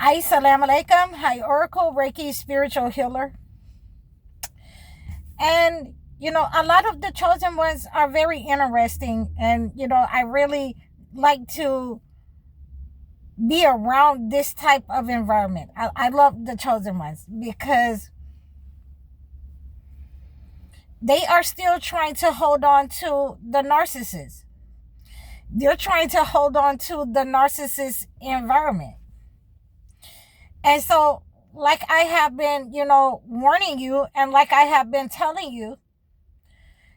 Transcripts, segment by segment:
Assalamu alaikum. Hi, Oracle, Reiki, spiritual healer. And, a lot of the chosen ones are very interesting. And, I really like to be around this type of environment. I love the chosen ones because they are still trying to hold on to the narcissist. They're trying to hold on to the narcissist environment. And so, like I have been, warning you, and like I have been telling you,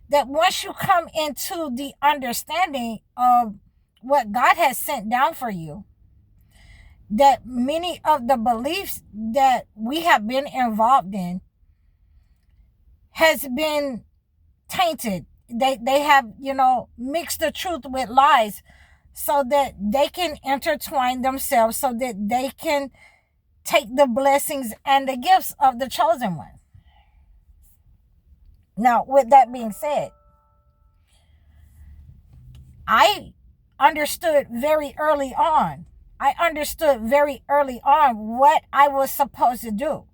that once you come into the understanding of what God has sent down for you, that many of the beliefs that we have been involved in has been tainted. They have, mixed the truth with lies so that they can intertwine themselves, so that they can take the blessings and the gifts of the chosen one. Now, with that being said, I understood very early on what I was supposed to do.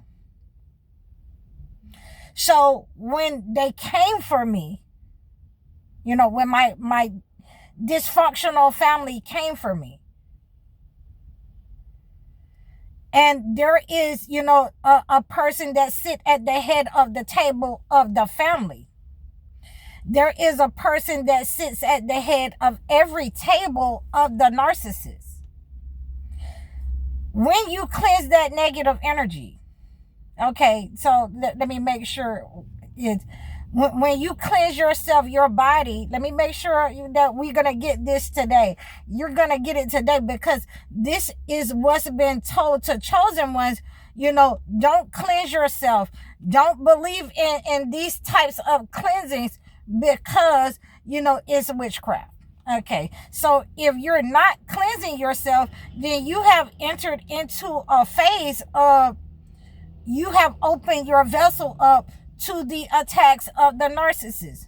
So when they came for me, when my dysfunctional family came for me, and there is, a person that sit at the head of the table of the family. There is a person that sits at the head of every table of the narcissist. When you cleanse that negative energy, okay, so let me make sure it's when you cleanse yourself, your body, let me make sure that we're going to get this today. You're going to get it today, because this is what's been told to chosen ones. Don't cleanse yourself. Don't believe in these types of cleansings, because, it's witchcraft. Okay, so if you're not cleansing yourself, then you have entered into a phase of, you have opened your vessel up to the attacks of the narcissist.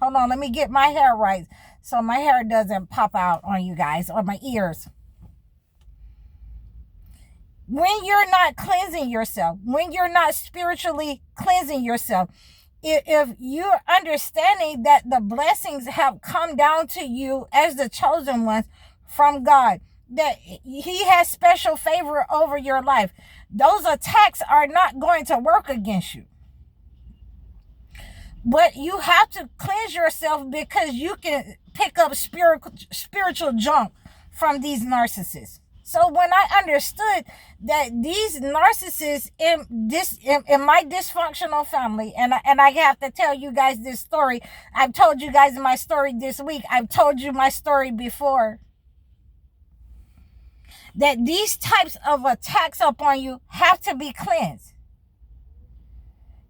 Hold on, let me get my hair right so my hair doesn't pop out on you guys, or my ears. When you're not cleansing yourself, when you're not spiritually cleansing yourself, if you're understanding that the blessings have come down to you as the chosen ones from God, that He has special favor over your life, those attacks are not going to work against you. But you have to cleanse yourself, because you can pick up spiritual junk from these narcissists. So when I understood that these narcissists in my dysfunctional family, and I have to tell you guys this story. I've told you guys my story this week. I've told you my story before. That these types of attacks upon you have to be cleansed.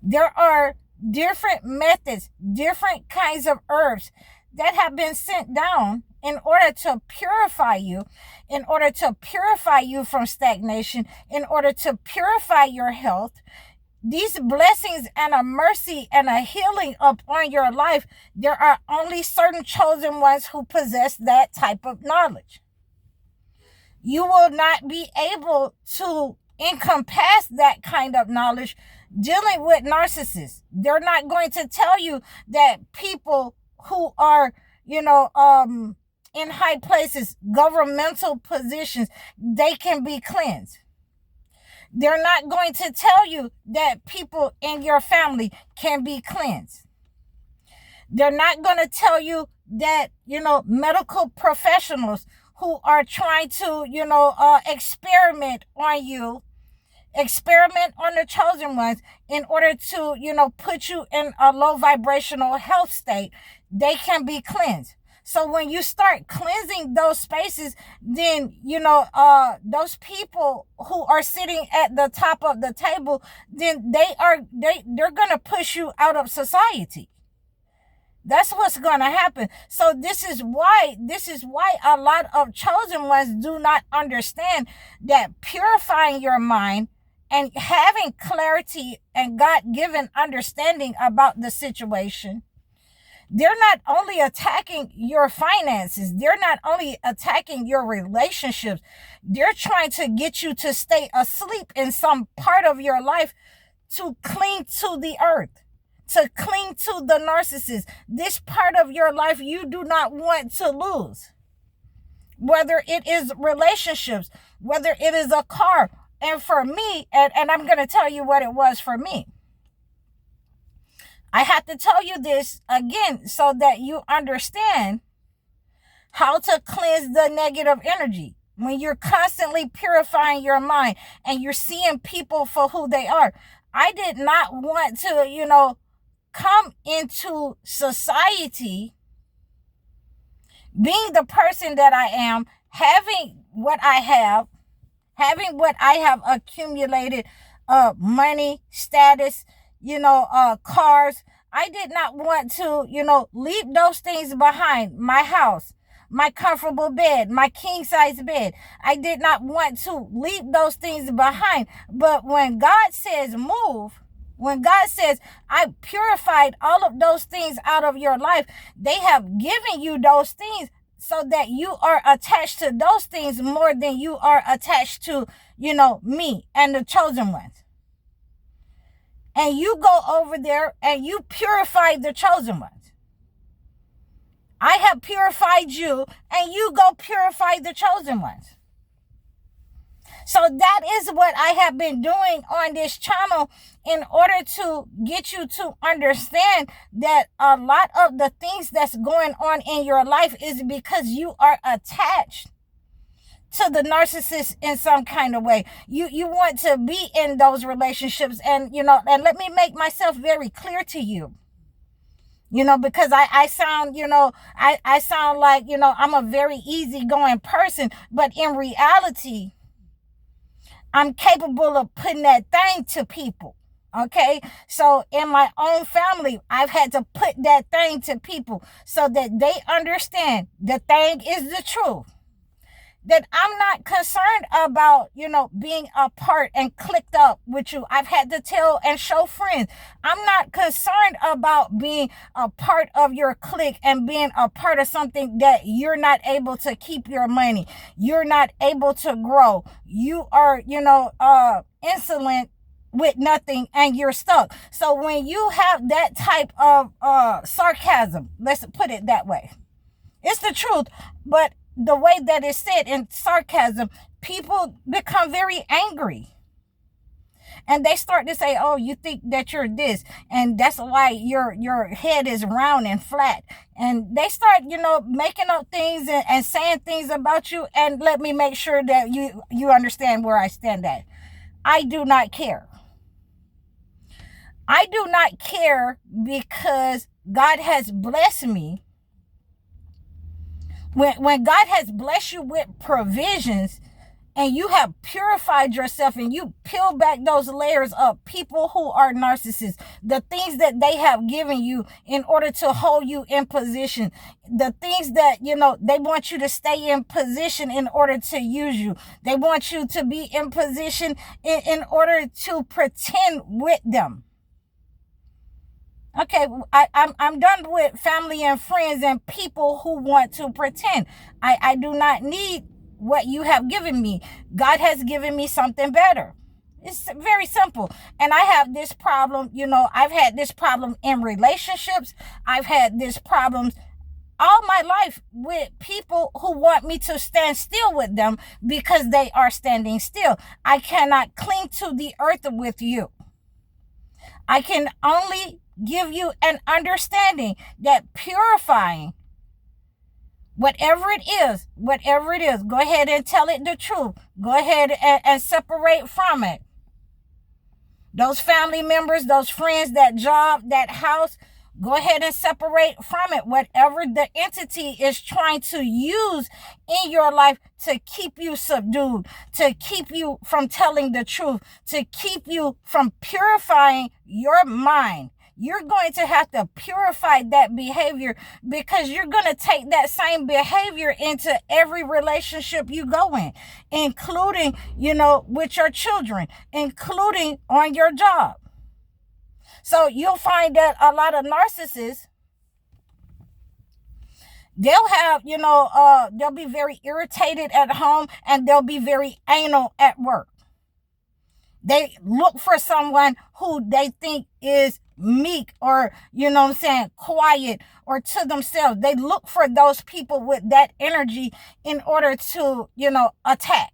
There are different methods, different kinds of herbs that have been sent down in order to purify you, from stagnation, in order to purify your health. These blessings and a mercy and a healing upon your life, there are only certain chosen ones who possess that type of knowledge. You will not be able to encompass that kind of knowledge dealing with narcissists. They're not going to tell you that people who are, in high places, governmental positions, they can be cleansed. They're not going to tell you that people in your family can be cleansed. They're not going to tell you that, medical professionals who are trying to, experiment on you, experiment on the chosen ones in order to, put you in a low vibrational health state, they can be cleansed. So when you start cleansing those spaces, then, those people who are sitting at the top of the table, then they're going to push you out of society. That's what's going to happen. So this is why a lot of chosen ones do not understand that purifying your mind and having clarity and God-given understanding about the situation, They're not only attacking your finances, they're not only attacking your relationships, they're trying to get you to stay asleep in some part of your life to cling to the earth, to cling to the narcissist. This part of your life you do not want to lose. Whether it is relationships, whether it is a car. And for me, and I'm going to tell you what it was for me. I have to tell you this again so that you understand how to cleanse the negative energy. When you're constantly purifying your mind and you're seeing people for who they are. I did not want to, come into society being the person that I am, having what I have, having what I have accumulated, money, status, cars. I did not want to, leave those things behind. My house, my comfortable bed, my king size bed. I did not want to leave those things behind. But when God says move, when God says, I purified all of those things out of your life, they have given you those things so that you are attached to those things more than you are attached to, me and the chosen ones. And you go over there and you purify the chosen ones. I have purified you and you go purify the chosen ones. So that is what I have been doing on this channel in order to get you to understand that a lot of the things that's going on in your life is because you are attached to the narcissist in some kind of way. You want to be in those relationships and let me make myself very clear to you. Because I sound, I sound like, I'm a very easygoing person, but in reality, I'm capable of putting that thing to people. Okay. So in my own family, I've had to put that thing to people so that they understand the thing is the truth. That I'm not concerned about, being apart and clicked up with you. I've had to tell and show friends. I'm not concerned about being a part of your clique and being a part of something that you're not able to keep your money. You're not able to grow. You are, insolent with nothing and you're stuck. So when you have that type of sarcasm, let's put it that way. It's the truth, but the way that it's said in sarcasm, people become very angry. And they start to say, oh, you think that you're this. And that's why your head is round and flat. And they start, making up things and saying things about you. And let me make sure that you understand where I stand at. I do not care. I do not care because God has blessed me. When God has blessed you with provisions and you have purified yourself and you peel back those layers of people who are narcissists, the things that they have given you in order to hold you in position, the things that, they want you to stay in position in order to use you. They want you to be in position in order to pretend with them. Okay, I'm done with family and friends and people who want to pretend. I do not need what you have given me. God has given me something better. It's very simple. And I have this problem, I've had this problem in relationships. I've had this problem all my life with people who want me to stand still with them because they are standing still. I cannot cling to the earth with you. I can only give you an understanding that purifying whatever it is, go ahead and tell it the truth. Go ahead and separate from it. Those family members, those friends, that job, that house, go ahead and separate from it. Whatever the entity is trying to use in your life to keep you subdued, to keep you from telling the truth, to keep you from purifying your mind. You're going to have to purify that behavior because you're going to take that same behavior into every relationship you go in, including, with your children, including on your job. So you'll find that a lot of narcissists, They'll have, they'll be very irritated at home, and they'll be very anal at work. They look for someone who they think is meek, or, quiet, or to themselves. They look for those people with that energy in order to, attack.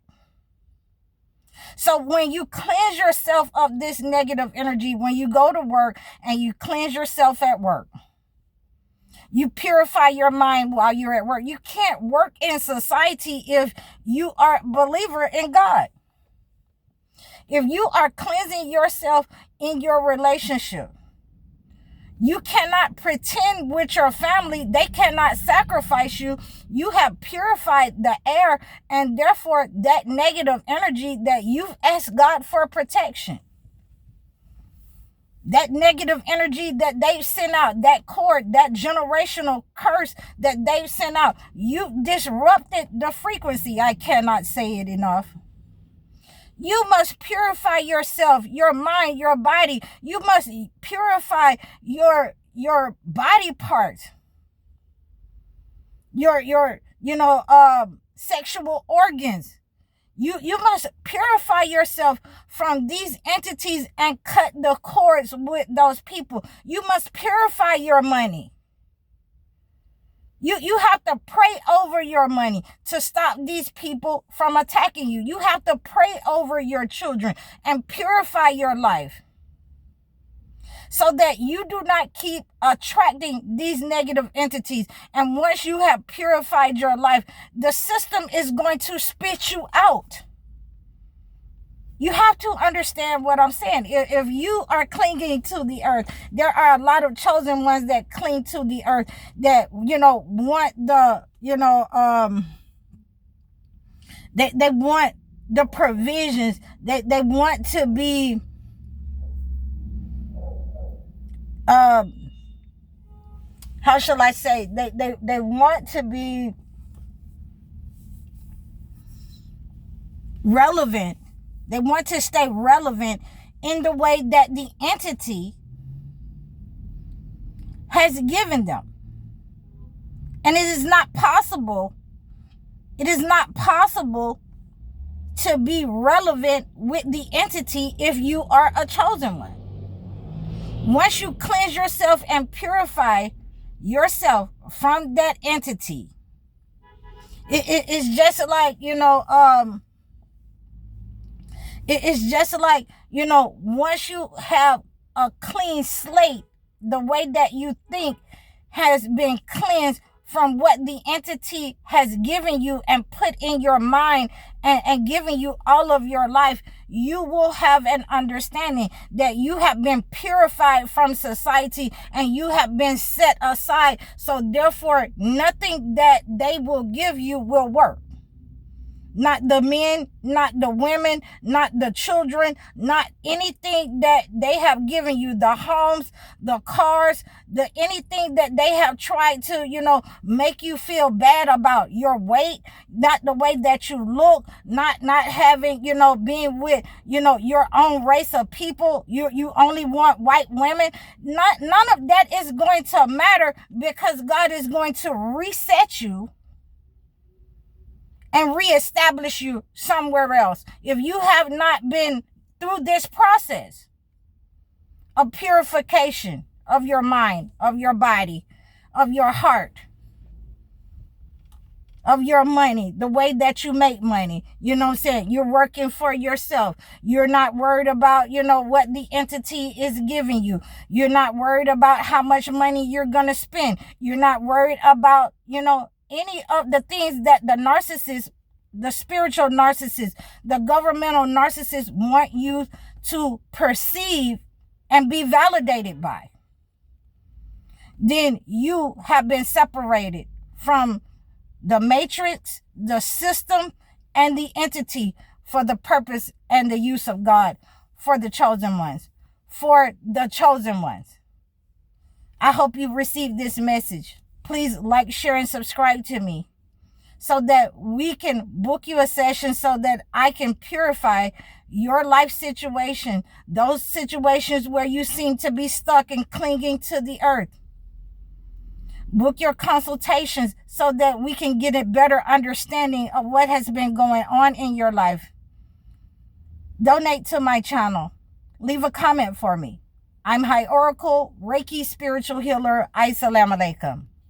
So when you cleanse yourself of this negative energy, when you go to work and you cleanse yourself at work, you purify your mind while you're at work. You can't work in society if you are a believer in God. If you are cleansing yourself in your relationship, you cannot pretend with your family. They cannot sacrifice you. You have purified the air, and therefore that negative energy that you've asked God for protection, that negative energy that they've sent out, that cord, that generational curse that they've sent out, you disrupted the frequency. I cannot say it enough. You must purify yourself, your mind, your body. You must purify your body parts, your sexual organs. You must purify yourself from these entities and cut the cords with those people. You must purify your money. You have to pray over your money to stop these people from attacking you. You have to pray over your children and purify your life so that you do not keep attracting these negative entities. And once you have purified your life, the system is going to spit you out. You have to understand what I'm saying. If you are clinging to the earth, there are a lot of chosen ones that cling to the earth, that, want the, they want the provisions, they want to be, how shall I say, they want to be relevant. They want to stay relevant in the way that the entity has given them. And it is not possible. It is not possible to be relevant with the entity if you are a chosen one. Once you cleanse yourself and purify yourself from that entity, it's just like, it's just like, once you have a clean slate, the way that you think has been cleansed from what the entity has given you and put in your mind and given you all of your life, you will have an understanding that you have been purified from society and you have been set aside. So therefore, nothing that they will give you will work. Not the men, not the women, not the children, not anything that they have given you, the homes, the cars, anything that they have tried to, make you feel bad about your weight, not the way that you look, not having, being with, your own race of people. You only want white women. None of that is going to matter, because God is going to reset you and reestablish you somewhere else. If you have not been through this process of purification of your mind, of your body, of your heart, of your money, the way that you make money, you're working for yourself. You're not worried about, what the entity is giving you. You're not worried about how much money you're going to spend. You're not worried about, any of the things that the narcissist, the spiritual narcissist, the governmental narcissist want you to perceive and be validated by. Then you have been separated from the matrix, the system, and the entity for the purpose and the use of God, for the chosen ones, for the chosen ones. I hope you received this message. Please like, share, and subscribe to me so that we can book you a session so that I can purify your life situation, those situations where you seem to be stuck and clinging to the earth. Book your consultations so that we can get a better understanding of what has been going on in your life. Donate to my channel. Leave a comment for me. I'm High Oracle, Reiki spiritual healer. Assalamu alaikum.